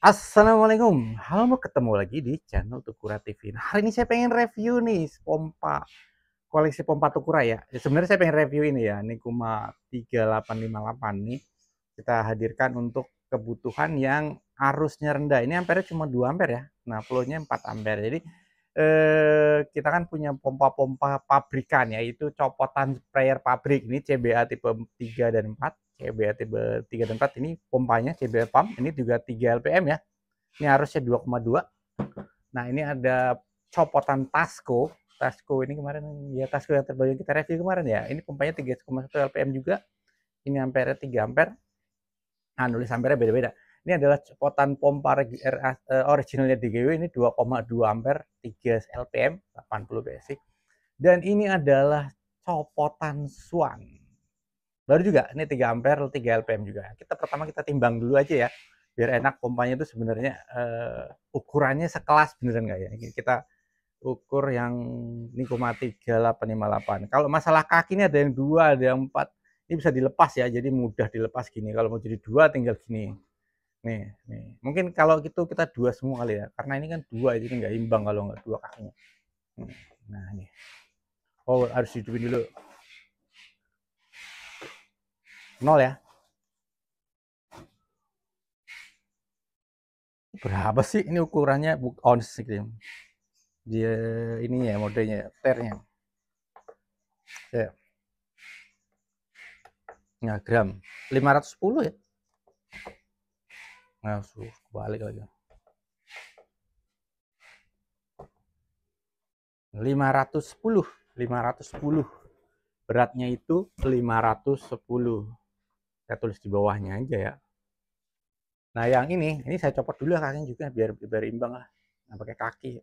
Assalamualaikum, halo ketemu lagi di channel Tukura TV. Nah, hari ini saya pengen review nih koleksi pompa Tukura ya. Sebenarnya saya pengen review ini ya, Nikuma 3858 nih. Kita hadirkan untuk kebutuhan yang arusnya rendah. Ini ampernya cuma 2 ampere ya. Nah, flow-nya 4 ampere. Jadi kita kan punya pompa-pompa pabrikan ya, itu copotan sprayer pabrik. Ini CBA tipe 3 dan 4. CBA tipe 3 dan 4 ini pompanya CBA pump, ini juga 3 LPM ya. Ini harusnya 2,2. Nah, ini ada copotan Tasco. Tasco ini kemarin ya, Tasco yang terbaru kita review kemarin ya. Ini pompanya 3,1 LPM juga. Ini ampere 3 ampere. Nah, nulis ampere beda-beda. Ini adalah copotan pompa originalnya DGW, ini 2,2 ampere, 3 LPM, 80 PSI. Dan ini adalah copotan Swan. Baru juga, ini 3 ampere, 3 LPM juga. Kita timbang dulu aja ya, biar enak. Pompanya itu sebenarnya ukurannya sekelas beneran nggak ya. Kita ukur yang Nikoma 3858. Kalau masalah kaki ini ada yang 2, ada yang 4. Ini bisa dilepas ya, jadi mudah dilepas gini. Kalau mau jadi 2 tinggal gini. Nih. Mungkin kalau gitu kita 2 semua kali ya. Karena ini kan 2, jadi nggak imbang kalau nggak 2 kakinya. Nah, ini. Oh, harus hidupin dulu. 0 ya. Berapa sih ini ukurannya? Ons gitu. Dia ini ya modenya, ternya. Ya. Nah, gram 510 ya. Nah, balik lagi. 510. Beratnya itu 510. Saya tulis di bawahnya aja ya. Nah, yang ini saya copot dulu ya kakinya juga biar imbang lah. Nah, pakai kaki.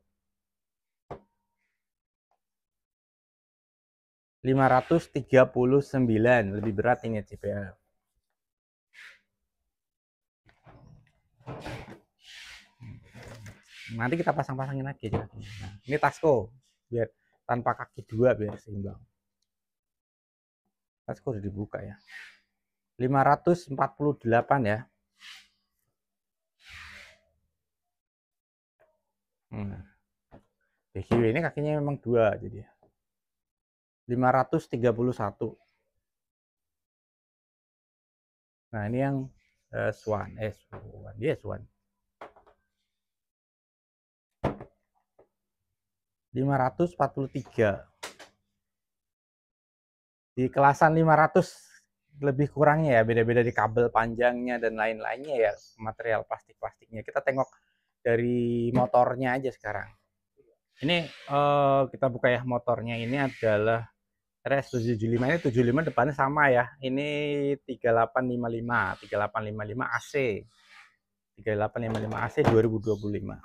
539, lebih berat ini CPA. Nanti kita pasang-pasangin lagi aja. Nah, ini Tasco, biar tanpa kaki 2 biar seimbang. Tasco udah dibuka ya. 548 ya. BGW ini kakinya memang 2 jadi 531. Nah, ini yang Swan. Dia Swan. 543. Di kelasan 500 lebih kurangnya ya, beda-beda di kabel panjangnya dan lain-lainnya ya, material plastik-plastiknya. Kita tengok dari motornya aja sekarang. Ini kita buka ya, motornya ini adalah RS775. Ini 75 depannya sama ya. Ini 3855 AC. 3855 AC 2025.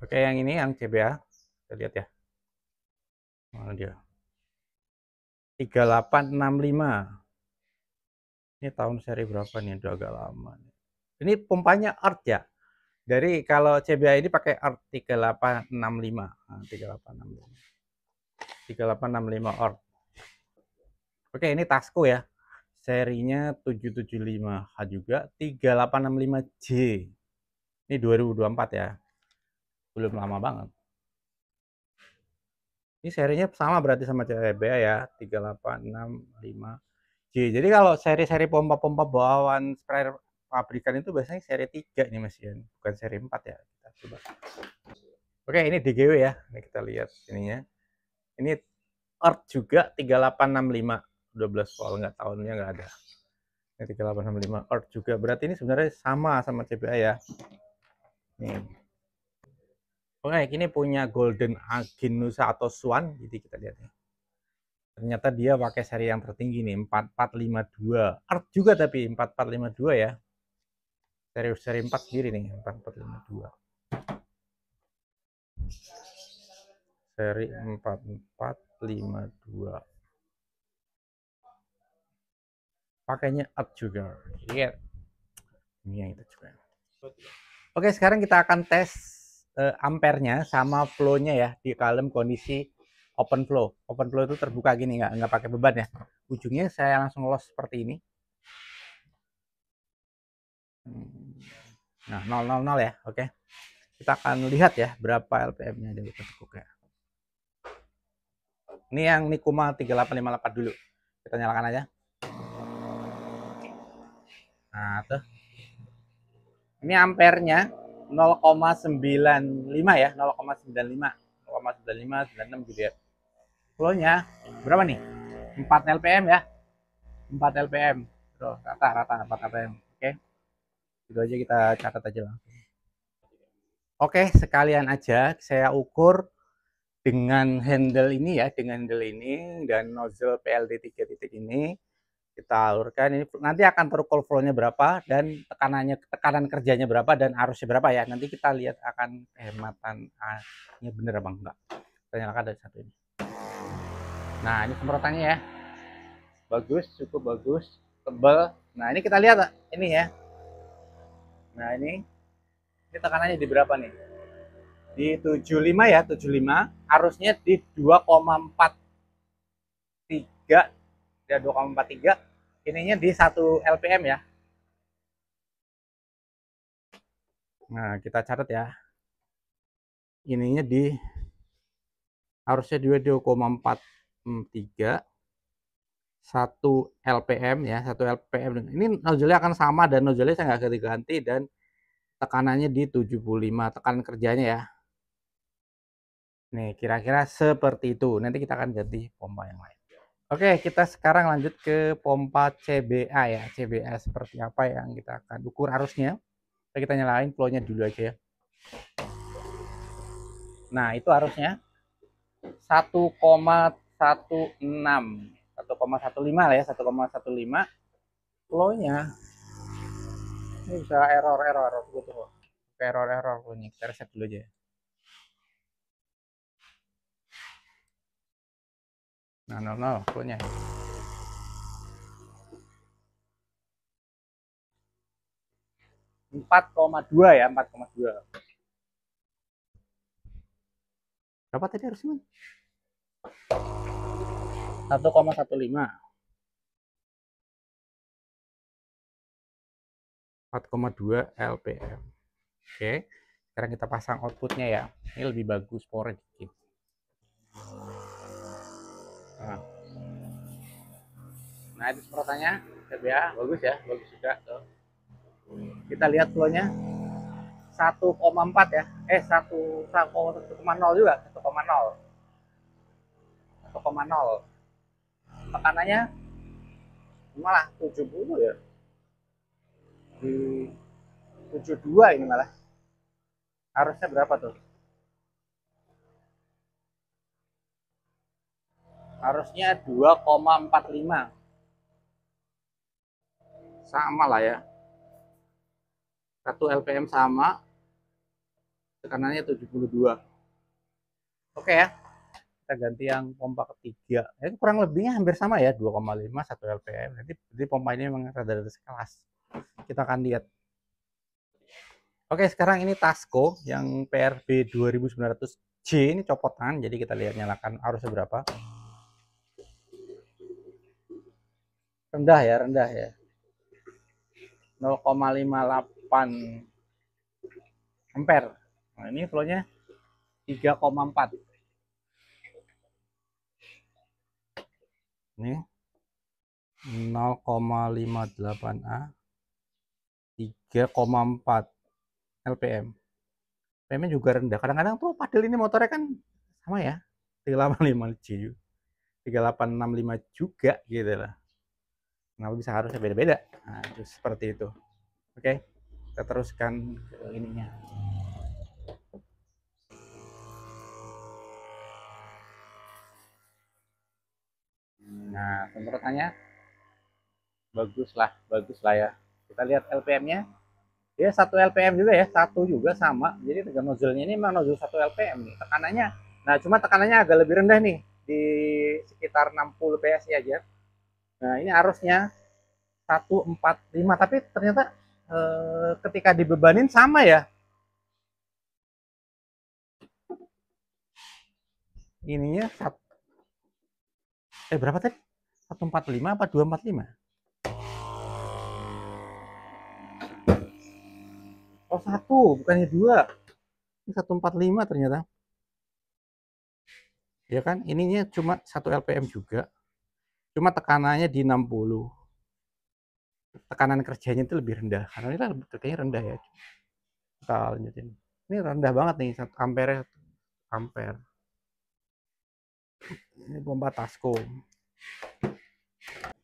Oke, yang ini yang CBA. Kita lihat ya. Mana dia? 3865. Ini tahun seri berapa nih? Udah agak lama. Ini pompanya Art ya. Dari kalau CBA ini pakai Art 3865. Nah, 3865. 3865 Art. Oke, ini Tasco ya. Serinya 775H juga, 3865J. Ini 2024 ya. Belum lama banget. Ini serinya sama berarti sama CBA ya, 3865J. Jadi kalau seri-seri pompa-pompa bawaan sprayer pabrikan itu biasanya seri 3 nih Mas Ian, bukan seri 4 ya. Kita coba. Oke, ini DGW ya. Ini kita lihat ininya. Ini Earth juga 3865, 12 volt, nggak tahunnya nggak ada. Ini 3865 Earth juga. Berarti ini sebenarnya sama CBA ya. Nih. Oke, ini punya Golden Aginusa atau Swan. Jadi kita lihat ya. Ternyata dia pakai seri yang tertinggi nih, 4452. Earth juga tapi 4452 ya. Seri 4 sendiri nih, 4452. Seri 4452. Pakainya Earth juga. Iya. Ini yang kita coba. Oke, sekarang kita akan tes ampernya sama flow-nya ya di dalam kondisi open flow. Open flow itu terbuka gini, nggak pakai beban ya. Ujungnya saya langsung los seperti ini. Nah, 000 ya. Oke. Kita akan lihat ya berapa LPM-nya dari ketekuk ya. Ini yang Nikuma 38588 dulu. Kita nyalakan aja. Nah, tuh. Ini ampernya 0,95 ya, 0,95. 0,95 96 gitu ya. Flow-nya berapa nih? 4 LPM ya. 4 LPM. Tuh, rata 4 LPM. Oke. Itu aja kita catat aja langsung. Oke, sekalian aja saya ukur dengan handle ini ya, dengan handle ini dan nozzle PLD 3 titik ini kita alurkan. Ini nanti akan terukur flow-nya berapa dan tekanan kerjanya berapa dan arusnya berapa ya. Nanti kita lihat akan kehematannya bener apa enggak. Kita nyalakan dari satu ini. Nah, ini semprotannya ya. Bagus, cukup bagus, tebal. Nah, ini kita lihat ini ya. Nah, ini tekanannya di berapa nih? Di 75 ya, 75. Arusnya di 2,43 ya, 2,43. Ininya di 1 LPM ya. Nah, kita catat ya. Ininya di harusnya 2,43 1 LPM ya, 1 LPM. Ini nozzle-nya akan sama dan nozzle-nya saya nggak ganti-ganti dan tekanannya di 75 tekanan kerjanya ya. Nih, kira-kira seperti itu. Nanti kita akan ganti pompa yang lain. Oke, kita sekarang lanjut ke pompa CBA ya. CBA seperti apa yang kita akan ukur arusnya. Kita nyalain flow-nya dulu aja ya. Nah, itu arusnya 1,16. 1,15 lah ya, 1,15. Flow-nya ini bisa error gitu loh. Error flow-nya. Kita reset dulu aja. Nah, 00 flow-nya. Empat koma dua ya, 4,2. Berapa tadi harusnya? 1,15. 4,2 LPM. Oke, sekarang kita pasang outputnya ya. Ini lebih bagus powernya dikit. Nah itu semprotannya CBA bagus ya, bagus juga tuh. Kita lihat flow-nya 1,4 ya, 1,0 juga, 1,0. Tekanannya malah 70 ya, di 72 ini malah. Harusnya berapa tuh? Harusnya 2,45. Sama lah ya. 1 LPM sama, tekanannya 72. Oke ya. Kita ganti yang pompa ketiga. Ini kurang lebihnya hampir sama ya, 2,5 1 LPM. Jadi pompa ini memang rada-rada sekelas. Kita akan lihat. Oke, sekarang ini Tasco yang PRB 2900J ini copotan. Jadi kita lihat nyalakan arusnya berapa. Rendah ya. 0,58 ampere. Nah, ini flow-nya 3,4. Ini 0,58A 3,4 LPM. LPM-nya juga rendah. Kadang-kadang tuh padahal ini motornya kan sama ya. 385J 3865 juga gitu lah. Kenapa bisa harusnya beda-beda? Nah, itu seperti itu. Oke. Kita teruskan ke ininya. Nah, semprotannya bagus lah ya. Kita lihat LPM-nya. Ya 1 LPM juga ya, satu juga sama. Jadi dengan nozzle-nya ini memang nozzle 1 LPM nih. Tekanannya, nah cuma tekanannya agak lebih rendah nih, di sekitar 60 PSI aja. Nah ini arusnya 145, tapi ternyata ketika dibebanin sama ya. Ininya berapa tadi? 145 apa 245? Oh Oh, 1, bukannya 2. Ini 145 ternyata. Ya kan, ininya cuma 1 LPM juga. Cuma tekanannya di 60. Tekanan kerjanya itu lebih rendah. Karena ini kayaknya rendah ya. Kita lanjutin. Ini rendah banget nih, 1 ampere. Ampere. Ini pompa Tasco.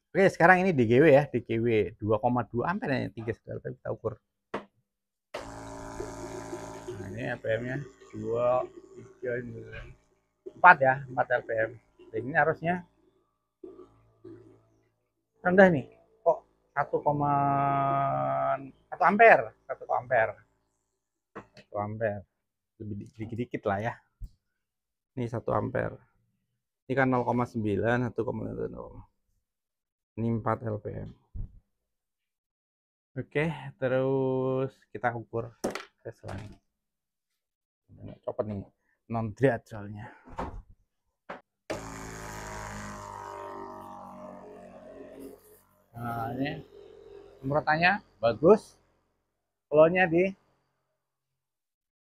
Oke, sekarang ini DGW ya, DGW 2,2 ampere ya, 3 LPM kita ukur. Nah, ini LPM-nya 2, 3, 4 ya, 4 LPM. Dan ini harusnya rendah nih. Kok 1,1 ampere, 1 ampere. 1 ampere. Lebih dikit-dikit lah ya. Ini 1 ampere. Ini kan 0,9, 1,0. Ini 4 LPM. Oke, terus kita ukur tes lagi. Copot nih, non dread soalnya. Nah, ini semprotannya bagus. Flow-nya di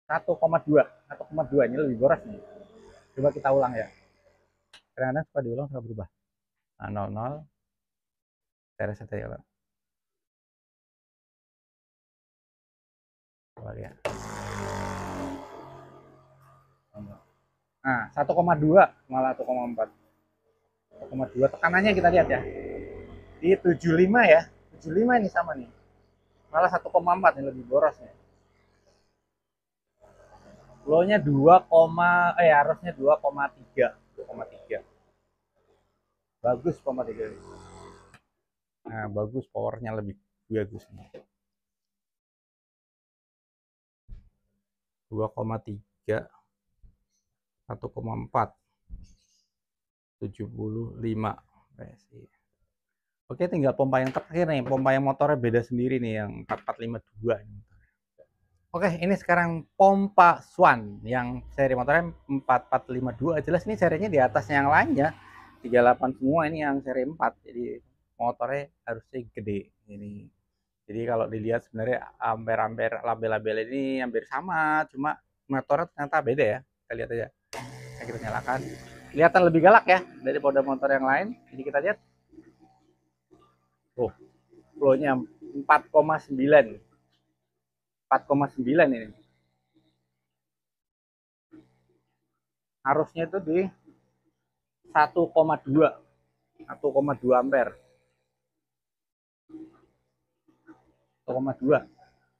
1,2. 1,2 ini lebih boros nih. Coba kita ulang ya. Kadang-kadang suka diulang suka berubah. Nah, 00. Saya reset ya. Lagi ya. Nah, 1,2 malah 1,4. 1,2 tekanannya kita lihat ya. Di 75 ya. 75 ini sama nih. Malah 1,4 ini lebih boros nih. Flow-nya 2, harusnya 2,3. 2,3. Bagus 2,3. Nah, bagus, powernya lebih bagus nih. 2,3, 1,4, 75 PSI. Oke, tinggal pompa yang terakhir nih, pompa yang motornya beda sendiri nih, yang 4452. Oke, ini sekarang pompa Swan yang seri motornya 4452. Jelas ini serinya di atasnya yang lainnya 38 semua, ini yang seri 4. Jadi motornya harusnya gede ini. Jadi kalau dilihat sebenarnya ampere-ampere label-label ini hampir sama, cuma motornya ternyata beda ya. Kita lihat aja. Kita nyalakan. Kelihatan lebih galak ya daripada motor yang lain. Jadi kita lihat. Oh, flow-nya 4,9. 4,9 ini. Harusnya itu di 1,2. 1,2 ampere. 1,2.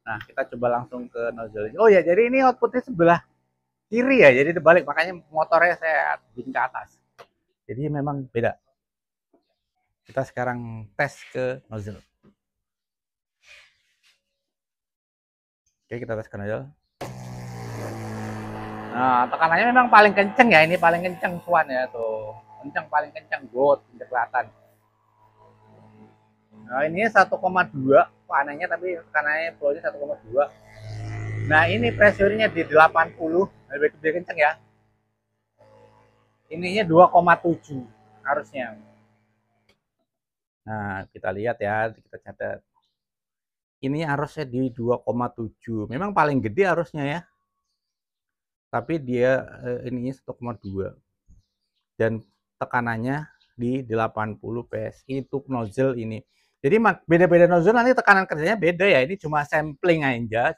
Nah, kita coba langsung ke nozzle. Oh ya, jadi ini outputnya sebelah kiri ya, jadi terbalik, makanya motornya saya bikin ke atas. Jadi memang beda. Kita sekarang tes ke nozzle. Oke, kita tes ke nozzle. Nah, tekanannya memang paling kenceng ya, ini paling kenceng Swan ya tuh. Kenceng, paling kenceng, goat, kelihatan. Nah, ini 1,2, anehnya tapi tekanannya flow-nya 1,2. Nah, ini pressure-nya di 80, lebih kenceng ya. Ininya 2,7 harusnya. Nah, kita lihat ya, kita catat. Ini harusnya di 2,7. Memang paling gede harusnya ya. Tapi dia ininya 1,2. Dan tekanannya di 80 PSI untuk nozzle ini. Jadi beda-beda nozzle nanti tekanan kerjanya beda ya. Ini cuma sampling aja.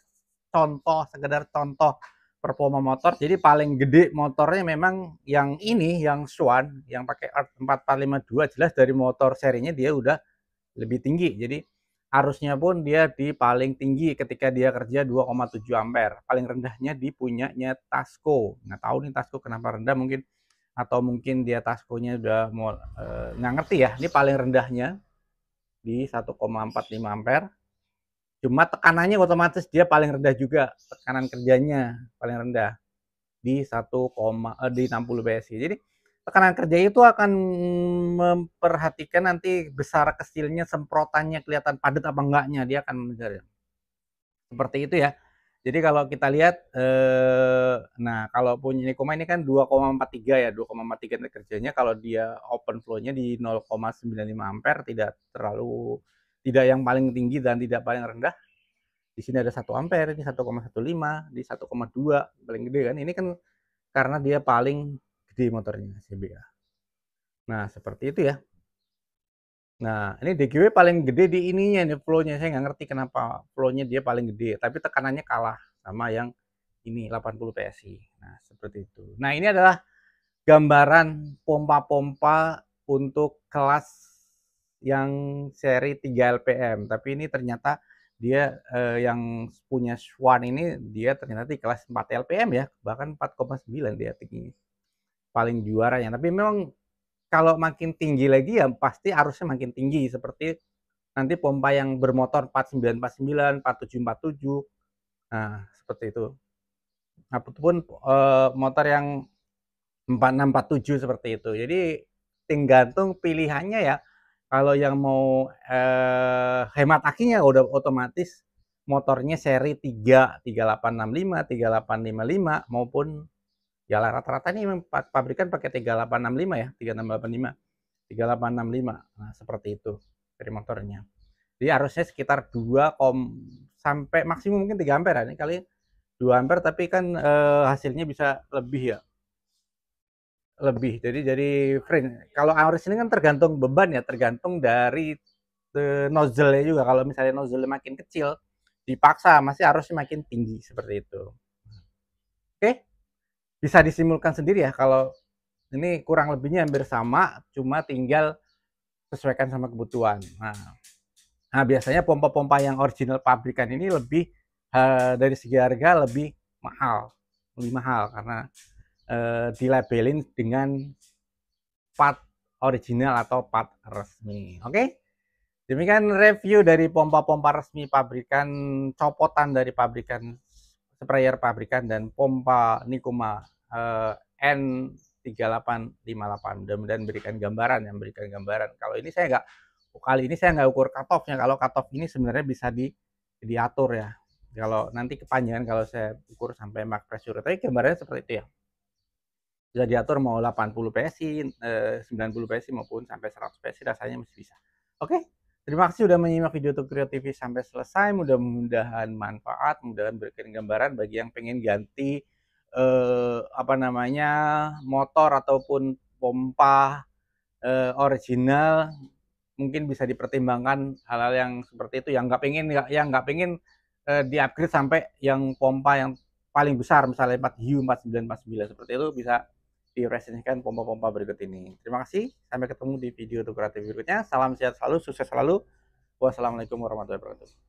Contoh, sekedar contoh performa motor. Jadi paling gede motornya memang yang ini, yang Swan, yang pakai Earth 4452, jelas dari motor serinya dia udah lebih tinggi. Jadi harusnya pun dia di paling tinggi ketika dia kerja 2,7 ampere. Paling rendahnya di punyanya Tasco. Nggak tahu nih Tasco kenapa rendah, mungkin atau mungkin dia Tasco-nya udah mau nggak ngerti ya. Ini paling rendahnya di 1,45 ampere. Cuma tekanannya otomatis dia paling rendah juga, tekanan kerjanya paling rendah di 60 PSI. Jadi tekanan kerja itu akan memperhatikan nanti besar kecilnya semprotannya, kelihatan padat apa enggaknya, dia akan mencari. Seperti itu ya. Jadi kalau kita lihat, nah kalau punya Nikoma ini kan 2,43 ya, 2,43 kerjanya, kalau dia open flow-nya di 0,95 ampere, tidak yang paling tinggi dan tidak paling rendah. Di sini ada 1 ampere, ini 1,15, di 1,2 paling gede kan. Ini kan karena dia paling gede motornya CBA. Nah, seperti itu ya. Nah, ini DGW paling gede di ininya nih flow-nya. Saya nggak ngerti kenapa flow-nya dia paling gede, tapi tekanannya kalah sama yang ini 80 PSI. Nah, seperti itu. Nah, ini adalah gambaran pompa-pompa untuk kelas yang seri 3 LPM, tapi ini ternyata dia yang punya Swan ini dia ternyata di kelas 4 LPM ya, bahkan 4,9 dia tingginya. Paling juaranya. Tapi memang kalau makin tinggi lagi ya pasti arusnya makin tinggi, seperti nanti pompa yang bermotor 4949, 4747. Nah, seperti itu. Ataupun motor yang 4647 seperti itu. Jadi tergantung pilihannya ya. Kalau yang mau hemat akinya udah otomatis motornya seri 3, 3865, 3855 maupun ya rata-rata ini memang pabrikan pakai 3865 ya, 3685, 3865. Nah, seperti itu dari motornya. Jadi harusnya sekitar 2 sampai maksimum mungkin 3 ampere. Ini kali 2 ampere tapi kan hasilnya bisa lebih ya. Lebih. Jadi free. Kalau arus ini kan tergantung beban ya, tergantung dari nozzle-nya juga. Kalau misalnya nozzle makin kecil, dipaksa masih arusnya makin tinggi seperti itu. Oke, bisa disimpulkan sendiri ya kalau ini kurang lebihnya hampir sama, cuma tinggal sesuaikan sama kebutuhan. Nah biasanya pompa-pompa yang original pabrikan ini lebih dari segi harga lebih mahal karena dilabelin dengan part original atau part resmi. Oke, demikian review dari pompa-pompa resmi pabrikan, copotan dari pabrikan, sprayer pabrikan, dan pompa Nikuma N3858. Mudah-mudahan memberikan gambaran. Kalau ini saya nggak ukur cut off-nya. Kalau cut off ini sebenarnya bisa diatur ya. Kalau nanti kepanjangan kalau saya ukur sampai max pressure. Tapi gambarannya seperti itu ya. Bisa diatur mau 80 PSI, 90 PSI maupun sampai 100 PSI rasanya masih bisa. Oke, terima kasih sudah menyimak video Tokyo TV sampai selesai. Mudah-mudahan manfaat, mudah-mudahan berikan gambaran bagi yang pengen ganti motor ataupun pompa original. Mungkin bisa dipertimbangkan hal-hal yang seperti itu, yang nggak pengen di-upgrade sampai yang pompa yang paling besar, misalnya 4U 4949 seperti itu, bisa diresensikan pompa-pompa berikut ini. Terima kasih, sampai ketemu di video Tokyo TV berikutnya. Salam sehat selalu, sukses selalu. Wassalamualaikum warahmatullahi wabarakatuh.